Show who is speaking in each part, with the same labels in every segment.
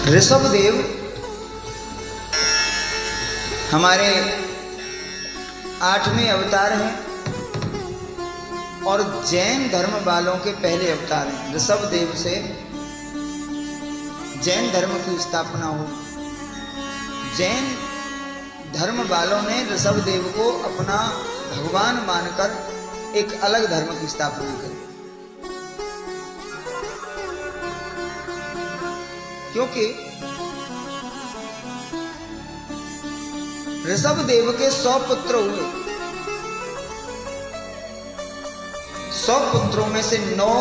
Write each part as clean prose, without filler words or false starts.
Speaker 1: ऋषभदेव हमारे 8वें अवतार हैं और जैन धर्म वालों के पहले अवतार हैं। ऋषभदेव से जैन धर्म की स्थापना हुई। जैन धर्म वालों ने ऋषभदेव को अपना भगवान मानकर एक अलग धर्म की स्थापना करी, क्योंकि ऋषभदेव के 100 पुत्र हुए। 100 पुत्रों में से 9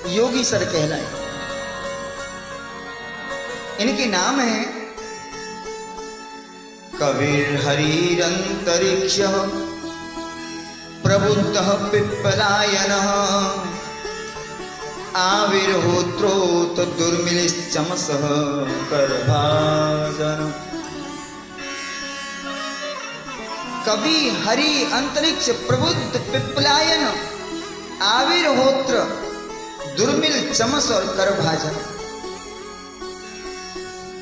Speaker 1: योगीसर कहलाए। इनके नाम हैं कविर्हरिरंतरिक्ष, प्रबुद्धः पिप्पलायनः, आविर्होत्रोत दुर्मिलिश्चमसः करभाजन। कवि, हरि, अंतरिक्ष, प्रबुद्ध, पिप्पलायन, आविर्होत्र, दुर्मिल, चमस और करभाजन,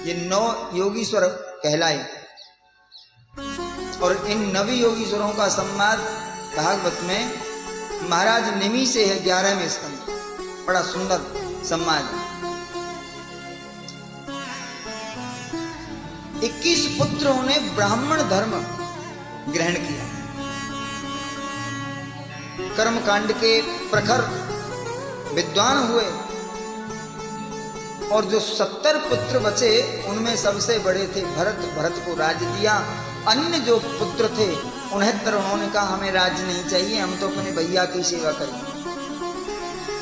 Speaker 1: ये 9 योगीश्वर कहलाए। और इन 9 योगीश्वरों का संवाद भागवत में महाराज निमि से है 11वें स्कंद। बड़ा सुंदर संवाद। 21 पुत्रों ने ब्राह्मण धर्म ग्रहण किया। कर्मकांड के प्रखर विद्वान हुए और जो 70 पुत्र बचे उनमें सबसे बड़े थे भरत। भरत को राज्य दिया। अन्य जो पुत्र थे 69 उन्होंने कहा हमें राज्य नहीं चाहिए, हम तो अपने भैया की सेवा करेंगे।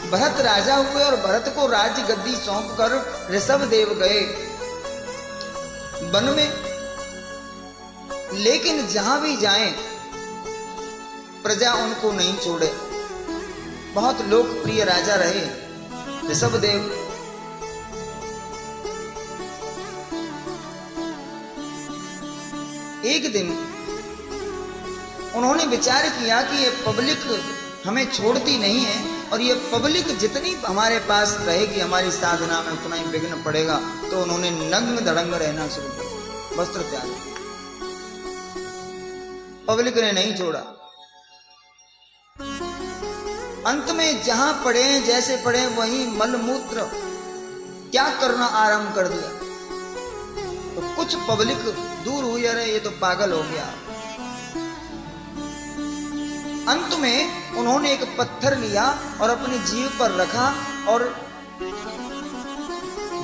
Speaker 1: भरत राजा हुए और भरत को राज्य गद्दी सौंपकर ऋषभदेव गए वन में। लेकिन जहां भी जाएं प्रजा उनको नहीं छोड़े। बहुत लोकप्रिय राजा रहे ऋषभदेव। एक दिन उन्होंने विचार किया कि ये पब्लिक हमें छोड़ती नहीं है और ये पब्लिक जितनी हमारे पास रहेगी हमारी साधना में उतना ही विघ्न पड़ेगा। तो उन्होंने नंग दड़ंग रहना शुरू किया, वस्त्र त्याग। पब्लिक ने नहीं छोड़ा। अंत में जहां पड़े जैसे पड़े वहीं मलमूत्र त्याग करना आरंभ कर दिया। तो कुछ पब्लिक दूर हुई, अरे ये तो पागल हो गया। अंत में उन्होंने एक पत्थर लिया और अपनी जीभ पर रखा और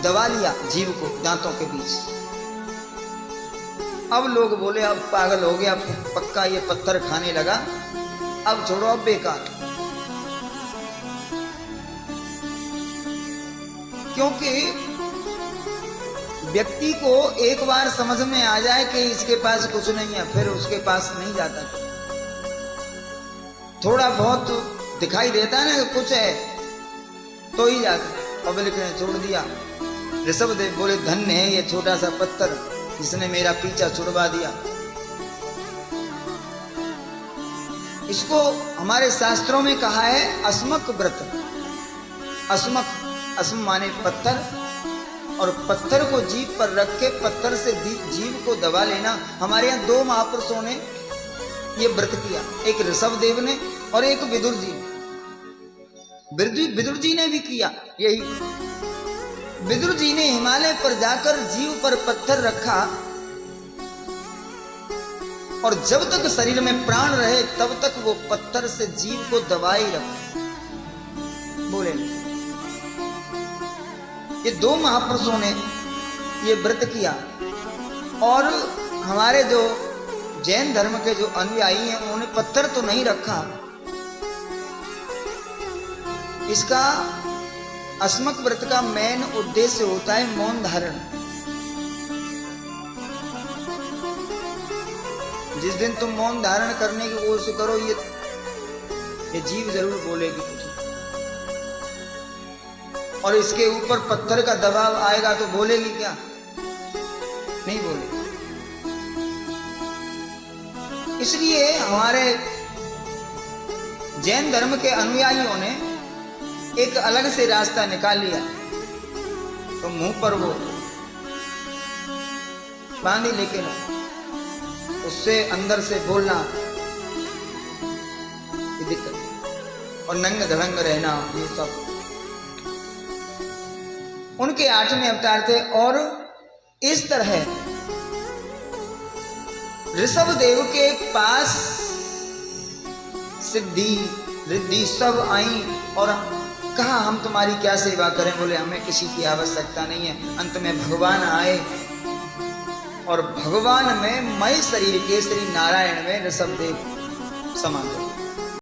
Speaker 1: दबा लिया जीभ को दांतों के बीच। अब लोग बोले अब पागल हो गया, पक्का ये पत्थर खाने लगा, अब छोड़ो, अब बेकार। क्योंकि व्यक्ति को एक बार समझ में आ जाए कि इसके पास कुछ नहीं है, फिर उसके पास नहीं जाता। थोड़ा बहुत दिखाई देता है ना कुछ है तो ही जाता। पब्लिक ने छोड़ दिया। ऋषभदेव बोले धन्य है ये छोटा सा पत्थर जिसने मेरा पीछा छुड़वा दिया। इसको हमारे शास्त्रों में कहा है अस्मक व्रत। अस्मक, अस्म माने पत्थर, और पत्थर को जीभ पर रख के पत्थर से जीभ को दबा लेना। हमारे यहाँ 2 महापुरुषों ने ये व्रत किया, एक ऋषभदेव ने और एक विदुर जी ने। विदुर जी ने भी किया यही। विदुर जी ने हिमालय पर जाकर जीव पर पत्थर रखा और जब तक शरीर में प्राण रहे तब तक वो पत्थर से जीव को दबाए रखा। बोले ये 2 महापुरुषों ने ये व्रत किया। और हमारे जो जैन धर्म के जो अनुयायी हैं उन्होंने पत्थर तो नहीं रखा। इसका अस्मक व्रत का मेन उद्देश्य होता है मौन धारण। जिस दिन तुम मौन धारण करने की कोशिश करो ये जीव जरूर बोलेगी कुछ, और इसके ऊपर पत्थर का दबाव आएगा तो बोलेगी क्या? नहीं बोलेगी। इसलिए हमारे जैन धर्म के अनुयायियों ने एक अलग से रास्ता निकाल लिया। तो मुंह पर वो बांधी, लेकिन उससे अंदर से बोलना ये दिक्कत, और नंग धड़ंग रहना, ये सब उनके 8वें अवतार थे। और इस तरह ऋषभ देव के पास सिद्धि रिद्धि सब आई और कहा हम तुम्हारी क्या सेवा करें। बोले हमें किसी की आवश्यकता नहीं है। अंत में भगवान आए और भगवान में मय शरीर के श्री नारायण में ऋषभ देव समा गए।